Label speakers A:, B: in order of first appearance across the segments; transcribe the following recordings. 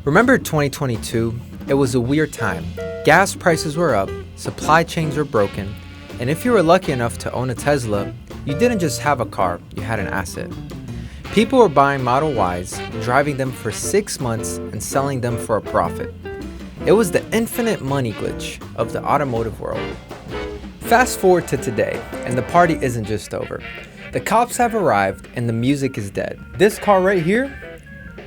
A: Remember 2022? It was a weird time. Gas prices were up, supply chains were broken, and if you were lucky enough to own a Tesla, you didn't just have a car, you had an asset. People were buying Model Ys, driving them for 6 months and selling them for a profit. It was the infinite money glitch of the automotive world. Fast forward to today, and the party isn't just over. The cops have arrived and the music is dead. This car right here,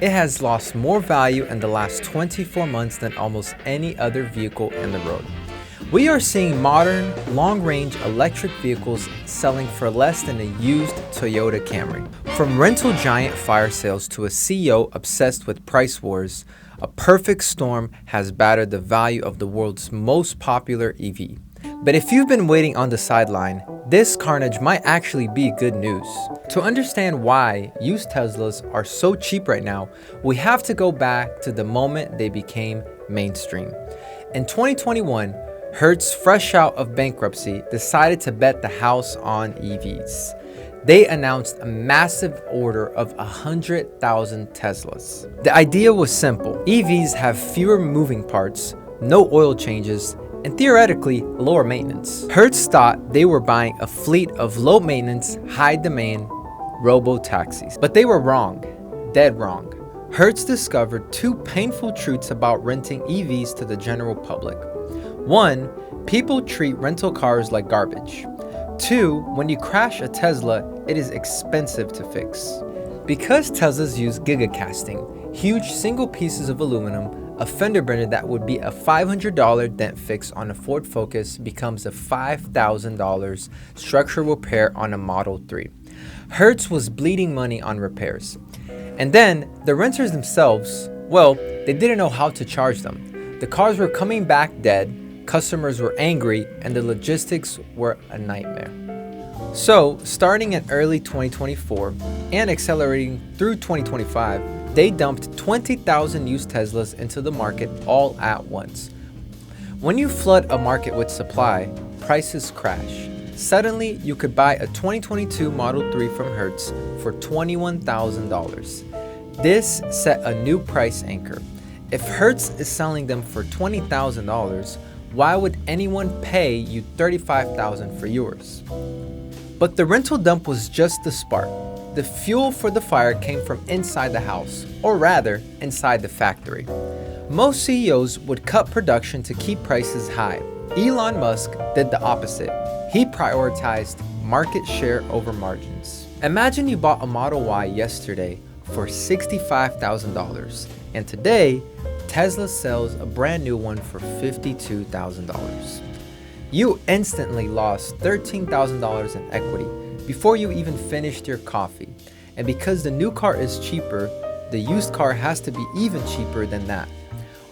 A: it has lost more value in the last 24 months than almost any other vehicle in the road. We are seeing modern, long-range electric vehicles selling for less than a used Toyota Camry. From rental giant fire sales to a CEO obsessed with price wars, a perfect storm has battered the value of the world's most popular EV. But if you've been waiting on the sideline, this carnage might actually be good news. To understand why used Teslas are so cheap right now, we have to go back to the moment they became mainstream. In 2021, Hertz, fresh out of bankruptcy, decided to bet the house on EVs. They announced a massive order of 100,000 Teslas. The idea was simple. EVs have fewer moving parts, no oil changes, and theoretically lower maintenance. Hertz thought they were buying a fleet of low maintenance, high demand robo-taxis. But they were wrong, dead wrong. Hertz discovered two painful truths about renting EVs to the general public. 1, people treat rental cars like garbage. 2, when you crash a Tesla, it is expensive to fix. Because Teslas use gigacasting, huge single pieces of aluminum, a fender bender that would be a $500 dent fix on a Ford Focus becomes a $5,000 structural repair on a Model 3. Hertz was bleeding money on repairs. And then the renters themselves, well, they didn't know how to charge them. The cars were coming back dead, customers were angry, and the logistics were a nightmare. So, starting in early 2024 and accelerating through 2025, they dumped 20,000 used Teslas into the market all at once. When you flood a market with supply, prices crash. Suddenly, you could buy a 2022 Model 3 from Hertz for $21,000. This set a new price anchor. If Hertz is selling them for $20,000, why would anyone pay you $35,000 for yours? But the rental dump was just the spark. The fuel for the fire came from inside the house, or rather, inside the factory. Most CEOs would cut production to keep prices high. Elon Musk did the opposite. He prioritized market share over margins. Imagine you bought a Model Y yesterday for $65,000, and today, Tesla sells a brand new one for $52,000. You instantly lost $13,000 in equity before you even finished your coffee. And because the new car is cheaper, the used car has to be even cheaper than that.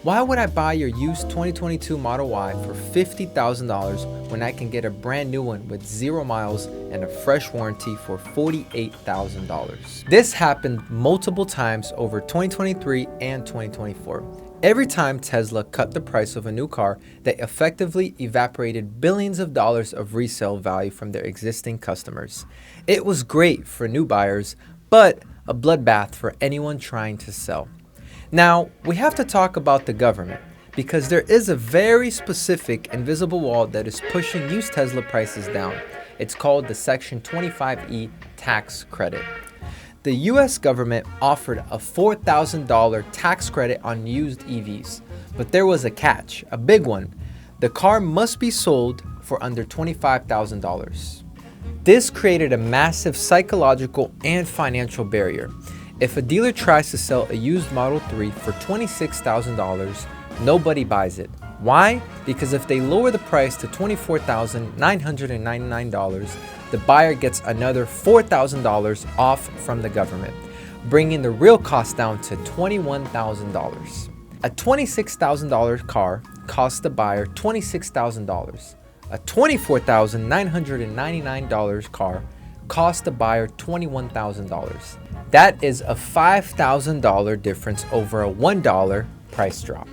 A: Why would I buy your used 2022 Model Y for $50,000 when I can get a brand new one with 0 miles and a fresh warranty for $48,000? This happened multiple times over 2023 and 2024. Every time Tesla cut the price of a new car, they effectively evaporated billions of dollars of resale value from their existing customers. It was great for new buyers, but a bloodbath for anyone trying to sell. Now, we have to talk about the government, because there is a very specific invisible wall that is pushing used Tesla prices down. It's called the Section 25E tax credit. The US government offered a $4,000 tax credit on used EVs, but there was a catch, a big one. The car must be sold for under $25,000. This created a massive psychological and financial barrier. If a dealer tries to sell a used Model 3 for $26,000, nobody buys it. Why? Because if they lower the price to $24,999, the buyer gets another $4,000 off from the government, bringing the real cost down to $21,000. A $26,000 car costs the buyer $26,000. A $24,999 car costs the buyer $21,000. That is a $5,000 difference over a $1 price drop.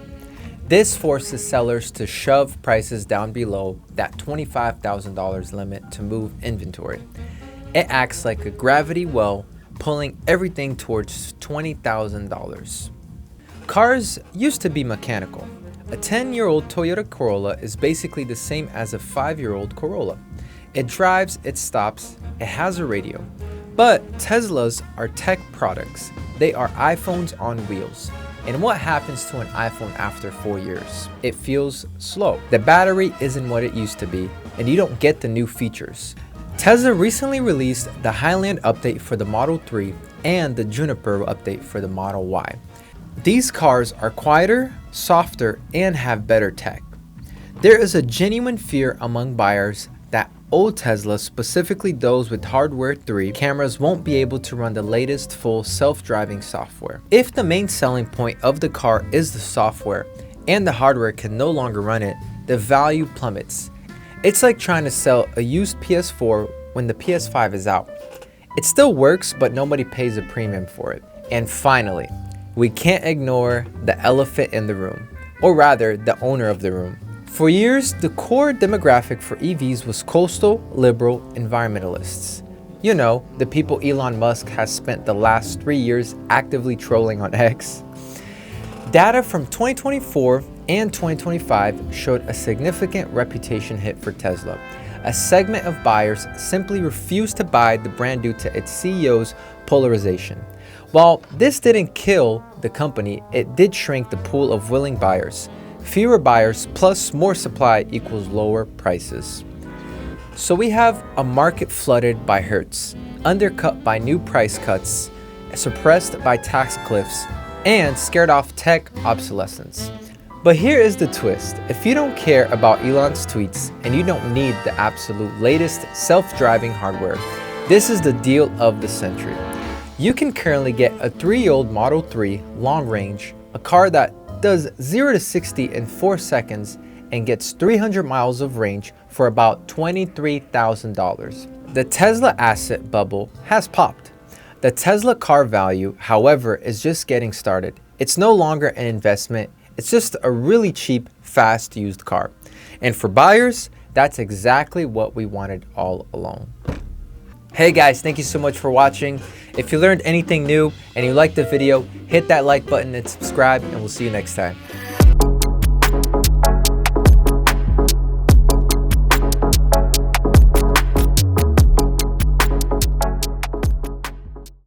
A: This forces sellers to shove prices down below that $25,000 limit to move inventory. It acts like a gravity well, pulling everything towards $20,000. Cars used to be mechanical. A 10-year-old Toyota Corolla is basically the same as a 5-year-old Corolla. It drives, it stops, it has a radio. But Teslas are tech products. They are iPhones on wheels. And what happens to an iPhone after 4 years? It feels slow. The battery isn't what it used to be, and you don't get the new features. Tesla recently released the Highland update for the Model 3 and the Juniper update for the Model Y. These cars are quieter, softer, and have better tech. There is a genuine fear among buyers that old Teslas, specifically those with hardware 3 cameras, won't be able to run the latest full self-driving software. If the main selling point of the car is the software and the hardware can no longer run it, the value plummets. It's like trying to sell a used PS4 when the PS5 is out. It still works, but nobody pays a premium for it. And finally, we can't ignore the elephant in the room, or rather the owner of the room. For years, the core demographic for EVs was coastal, liberal, environmentalists. You know, the people Elon Musk has spent the last 3 years actively trolling on X. Data from 2024 and 2025 showed a significant reputation hit for Tesla. A segment of buyers simply refused to buy the brand due to its CEO's polarization. While this didn't kill the company, it did shrink the pool of willing buyers. Fewer buyers plus more supply equals lower prices. So we have a market flooded by Hertz, undercut by new price cuts, suppressed by tax cliffs, and scared off tech obsolescence. But here is the twist. If you don't care about Elon's tweets and you don't need the absolute latest self-driving hardware, this is the deal of the century. You can currently get a 3-year-old Model 3 long range, a car that does 0 to 60 in 4 seconds and gets 300 miles of range for about $23,000. The Tesla asset bubble has popped. The Tesla car value, however, is just getting started. It's no longer an investment, it's just a really cheap, fast used car. And for buyers, that's exactly what we wanted all along. Hey guys, thank you so much for watching. If you learned anything new and you liked the video, hit that like button and subscribe, and we'll see you next time.